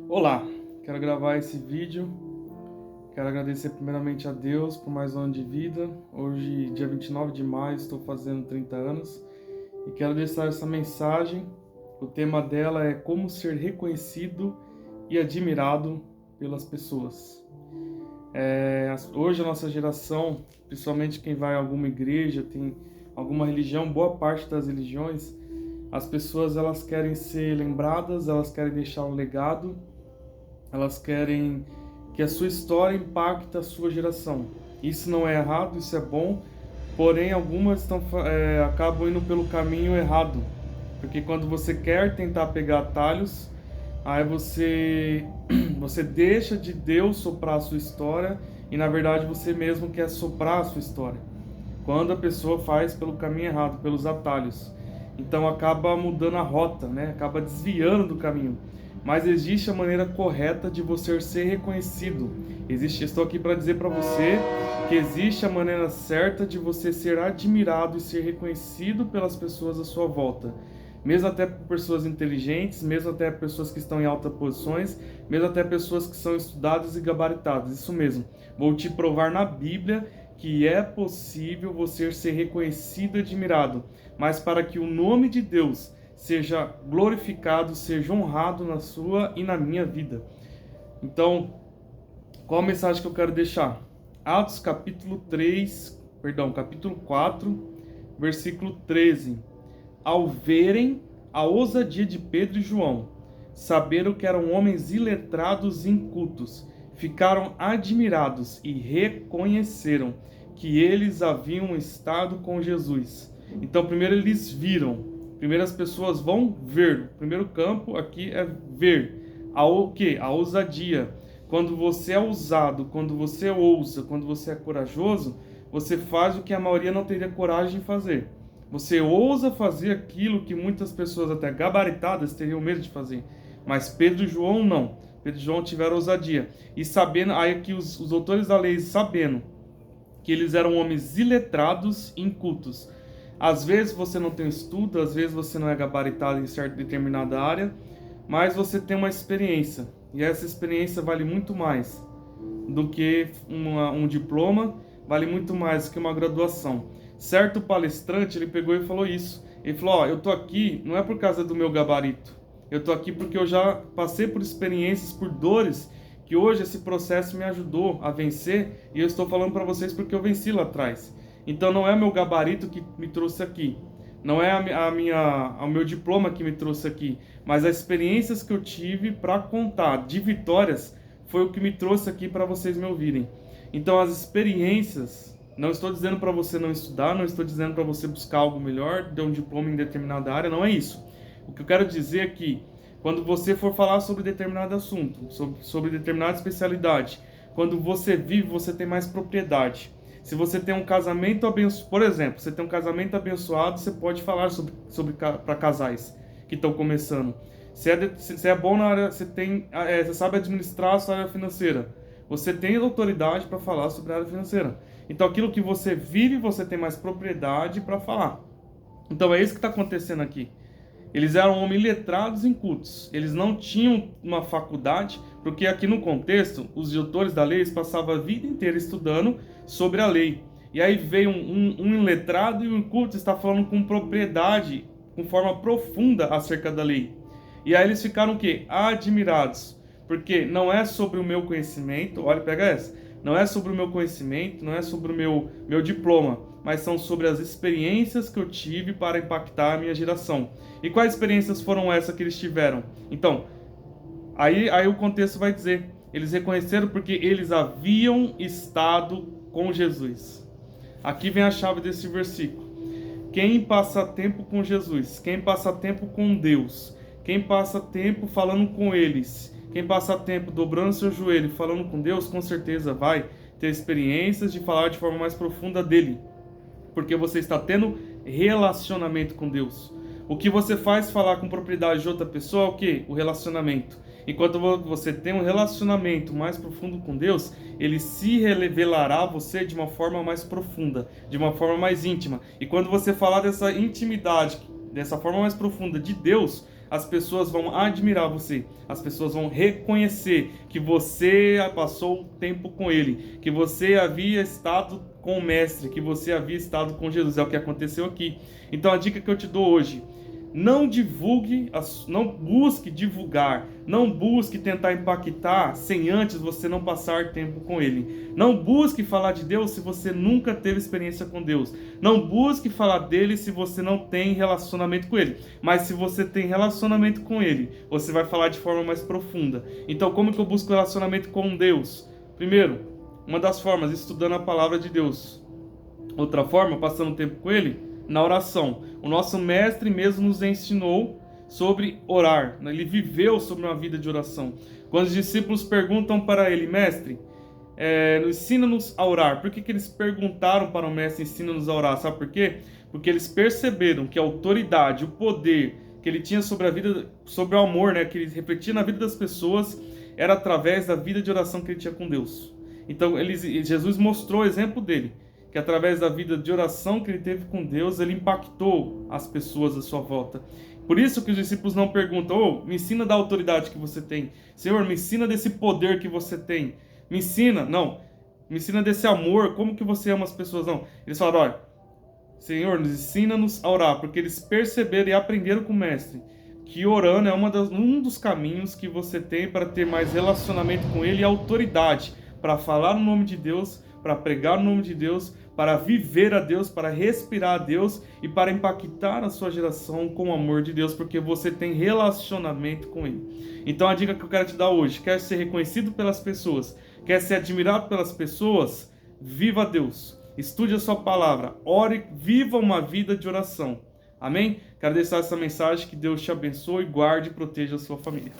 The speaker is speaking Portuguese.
Olá, quero gravar esse vídeo. Quero agradecer primeiramente a Deus por mais um ano de vida. Hoje, dia 29 de maio, estou fazendo 30 anos e quero deixar essa mensagem. O tema dela é como ser reconhecido e admirado pelas pessoas. Hoje a nossa geração, principalmente quem vai a alguma igreja, tem alguma religião, boa parte das religiões, as pessoas elas querem ser lembradas, elas querem deixar um legado. Elas querem que a sua história impacte a sua geração. Isso não é errado, isso é bom, porém algumas acabam indo pelo caminho errado. Porque quando você quer tentar pegar atalhos, aí você deixa de Deus soprar a sua história e na verdade você mesmo quer soprar a sua história. Quando a pessoa faz pelo caminho errado, pelos atalhos. Então acaba mudando a rota, né? Acaba desviando do caminho. Mas existe a maneira correta de você ser reconhecido. Estou aqui para dizer para você que existe a maneira certa de você ser admirado e ser reconhecido pelas pessoas à sua volta. Mesmo até por pessoas inteligentes, mesmo até pessoas que estão em altas posições, mesmo até pessoas que são estudadas e gabaritadas. Isso mesmo. Vou te provar na Bíblia que é possível você ser reconhecido e admirado, mas para que o nome de Deus seja glorificado, seja honrado na sua e na minha vida. Então, qual a mensagem que eu quero deixar? Atos capítulo 4, versículo 13. Ao verem a ousadia de Pedro e João, saberam que eram homens iletrados e incultos, ficaram admirados e reconheceram que eles haviam estado com Jesus. Então, primeiro eles viram. Primeiro as pessoas vão ver. O primeiro campo aqui é ver. O quê? A ousadia. Quando você é ousado, quando você ousa, quando você é corajoso, você faz o que a maioria não teria coragem de fazer. Você ousa fazer aquilo que muitas pessoas até gabaritadas teriam medo de fazer. Mas Pedro e João não. Pedro e João tiveram ousadia. E sabendo, aí aqui os autores da lei sabendo que eles eram homens iletrados e incultos. Às vezes você não tem estudo, às vezes você não é gabaritado em certa determinada área, mas você tem uma experiência. E essa experiência vale muito mais do que um diploma, vale muito mais do que uma graduação. Certo palestrante, ele pegou e falou isso. Ele falou, eu tô aqui não é por causa do meu gabarito. Eu tô aqui porque eu já passei por experiências, por dores, que hoje esse processo me ajudou a vencer, e eu estou falando para vocês porque eu venci lá atrás. Então não é meu gabarito que me trouxe aqui, não é o meu diploma que me trouxe aqui, mas as experiências que eu tive para contar de vitórias foi o que me trouxe aqui para vocês me ouvirem. Então as experiências, não estou dizendo para você não estudar, não estou dizendo para você buscar algo melhor, ter um diploma em determinada área, não é isso. O que eu quero dizer é que quando você for falar sobre determinado assunto, sobre determinada especialidade, quando você vive, você tem mais propriedade. Se você tem um casamento abençoado, por exemplo, você tem um casamento abençoado, você pode falar sobre para casais que estão começando. Se é bom na área, você sabe administrar a sua área financeira, você tem autoridade para falar sobre a área financeira. Então aquilo que você vive, você tem mais propriedade para falar. Então é isso que está acontecendo aqui. Eles eram homens letrados e incultos. Eles não tinham uma faculdade, porque aqui no contexto, os doutores da lei passavam a vida inteira estudando sobre a lei. E aí veio um iletrado e um inculto está falando com propriedade, com forma profunda acerca da lei. E aí eles ficaram o quê? Admirados. Porque não é sobre o meu conhecimento, olha, pega essa. Não é sobre o meu conhecimento, não é sobre o meu diploma, mas são sobre as experiências que eu tive para impactar a minha geração. E quais experiências foram essas que eles tiveram? Então, aí o contexto vai dizer, eles reconheceram porque eles haviam estado com Jesus. Aqui vem a chave desse versículo. Quem passa tempo com Jesus, quem passa tempo com Deus, quem passa tempo falando com eles, quem passa tempo dobrando seu joelho falando com Deus, com certeza vai ter experiências de falar de forma mais profunda dele. Porque você está tendo relacionamento com Deus. O que você faz falar com propriedade de outra pessoa é o quê? O relacionamento. Enquanto você tem um relacionamento mais profundo com Deus, ele se revelará a você de uma forma mais profunda, de uma forma mais íntima. E quando você falar dessa intimidade, dessa forma mais profunda de Deus, as pessoas vão admirar você, as pessoas vão reconhecer que você passou tempo com ele, que você havia estado com o Mestre, que você havia estado com Jesus. É o que aconteceu aqui. Então a dica que eu te dou hoje: não divulgue, não busque divulgar, não busque tentar impactar sem antes você não passar tempo com Ele. Não busque falar de Deus se você nunca teve experiência com Deus. Não busque falar dele se você não tem relacionamento com Ele. Mas se você tem relacionamento com Ele, você vai falar de forma mais profunda. Então, como que eu busco relacionamento com Deus? Primeiro, uma das formas, estudando a palavra de Deus. Outra forma, passando tempo com Ele, na oração. O nosso mestre mesmo nos ensinou sobre orar. Ele viveu sobre uma vida de oração. Quando os discípulos perguntam para ele: mestre, ensina-nos a orar. Por que eles perguntaram para o mestre: ensina-nos a orar? Sabe por quê? Porque eles perceberam que a autoridade, o poder que ele tinha sobre a vida, sobre o amor, que ele refletia na vida das pessoas, era através da vida de oração que ele tinha com Deus. Então Jesus mostrou o exemplo dele, que através da vida de oração que ele teve com Deus, ele impactou as pessoas à sua volta. Por isso que os discípulos não perguntam: me ensina da autoridade que você tem. Senhor, me ensina desse poder que você tem. Me ensina, não. Me ensina desse amor, como que você ama as pessoas, não. Eles falaram: olha, Senhor, nos ensina-nos a orar, porque eles perceberam e aprenderam com o Mestre que orando é um dos caminhos que você tem para ter mais relacionamento com Ele e autoridade, para falar o nome de Deus, para pregar o nome de Deus, para viver a Deus, para respirar a Deus e para impactar a sua geração com o amor de Deus, porque você tem relacionamento com Ele. Então a dica que eu quero te dar hoje: quer ser reconhecido pelas pessoas, quer ser admirado pelas pessoas, viva a Deus, estude a sua palavra, ore, viva uma vida de oração. Amém? Quero deixar essa mensagem, que Deus te abençoe, guarde e proteja a sua família.